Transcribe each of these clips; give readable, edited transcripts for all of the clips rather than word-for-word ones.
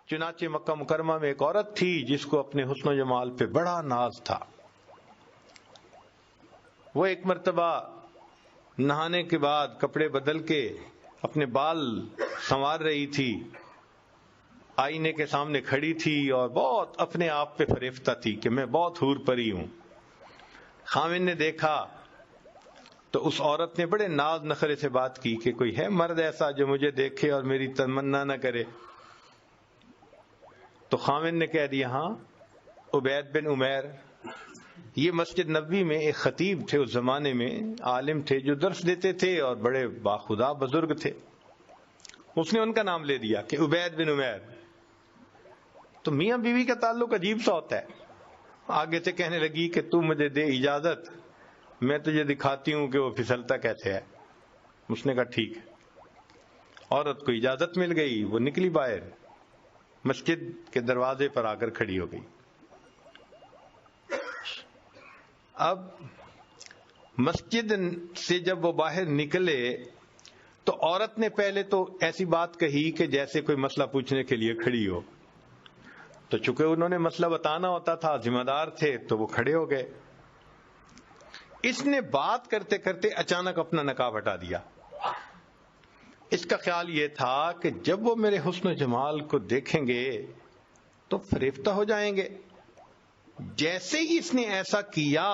چنانچہ مکہ مکرمہ میں ایک عورت تھی جس کو اپنے حسن و جمال پہ بڑا ناز تھا. وہ ایک مرتبہ نہانے کے بعد کپڑے بدل کے اپنے بال سنوار رہی تھی، آئینے کے سامنے کھڑی تھی اور بہت اپنے آپ پہ فریفتہ تھی کہ میں بہت حور پری ہوں. خاوند نے دیکھا تو اس عورت نے بڑے ناز نخرے سے بات کی کہ کوئی ہے مرد ایسا جو مجھے دیکھے اور میری تمنا نہ کرے. تو خاوند نے کہہ دیا ہاں، عبید بن عمیر. یہ مسجد نبوی میں ایک خطیب تھے، اس زمانے میں عالم تھے جو درس دیتے تھے اور بڑے باخدا بزرگ تھے. اس نے ان کا نام لے دیا کہ عبید بن عمیر. تو میاں بیوی کا تعلق عجیب سا ہوتا ہے. آگے سے کہنے لگی کہ تو مجھے دے اجازت، میں تجھے دکھاتی ہوں کہ وہ پھسلتا کیسے ہے. اس نے کہا ٹھیک ہے. عورت کو اجازت مل گئی، وہ نکلی باہر، مسجد کے دروازے پر آ کر کھڑی ہو گئی. اب مسجد سے جب وہ باہر نکلے تو عورت نے پہلے تو ایسی بات کہی کہ جیسے کوئی مسئلہ پوچھنے کے لیے کھڑی ہو. تو چونکہ انہوں نے مسئلہ بتانا ہوتا تھا، ذمہ دار تھے، تو وہ کھڑے ہو گئے. اس نے بات کرتے کرتے اچانک اپنا نقاب ہٹا دیا. اس کا خیال یہ تھا کہ جب وہ میرے حسن و جمال کو دیکھیں گے تو فریفتہ ہو جائیں گے. جیسے ہی اس نے ایسا کیا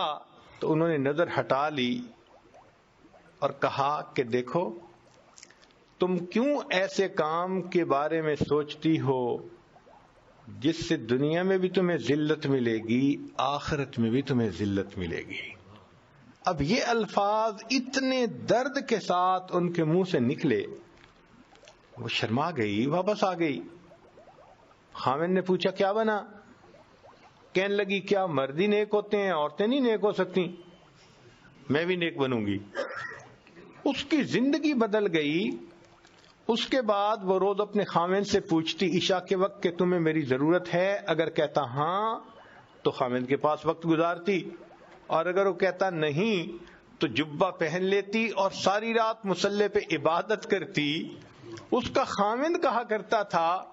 تو انہوں نے نظر ہٹا لی اور کہا کہ دیکھو تم کیوں ایسے کام کے بارے میں سوچتی ہو جس سے دنیا میں بھی تمہیں ذلت ملے گی، آخرت میں بھی تمہیں ذلت ملے گی. اب یہ الفاظ اتنے درد کے ساتھ ان کے منہ سے نکلے، وہ شرما گئی، واپس آ گئی. خاوند نے پوچھا کیا بنا؟ کہنے لگی کیا مرد ہی نیک ہوتے ہیں، عورتیں نہیں نیک ہو سکتی؟ میں بھی نیک بنوں گی. اس کی زندگی بدل گئی. اس کے بعد وہ روز اپنے خاوند سے پوچھتی عشاء کے وقت کہ تمہیں میری ضرورت ہے. اگر کہتا ہاں تو خاوند کے پاس وقت گزارتی، اور اگر وہ کہتا نہیں تو جبہ پہن لیتی اور ساری رات مصلی پہ عبادت کرتی. اس کا خاوند کہا کرتا تھا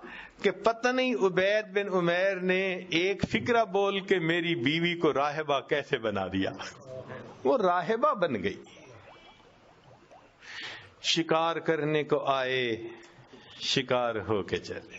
کہ پتہ نہیں عبید بن عمیر نے ایک فکرہ بول کے میری بیوی کو راہبہ کیسے بنا دیا. وہ راہبہ بن گئی. شکار کرنے کو آئے، شکار ہو کے چلے.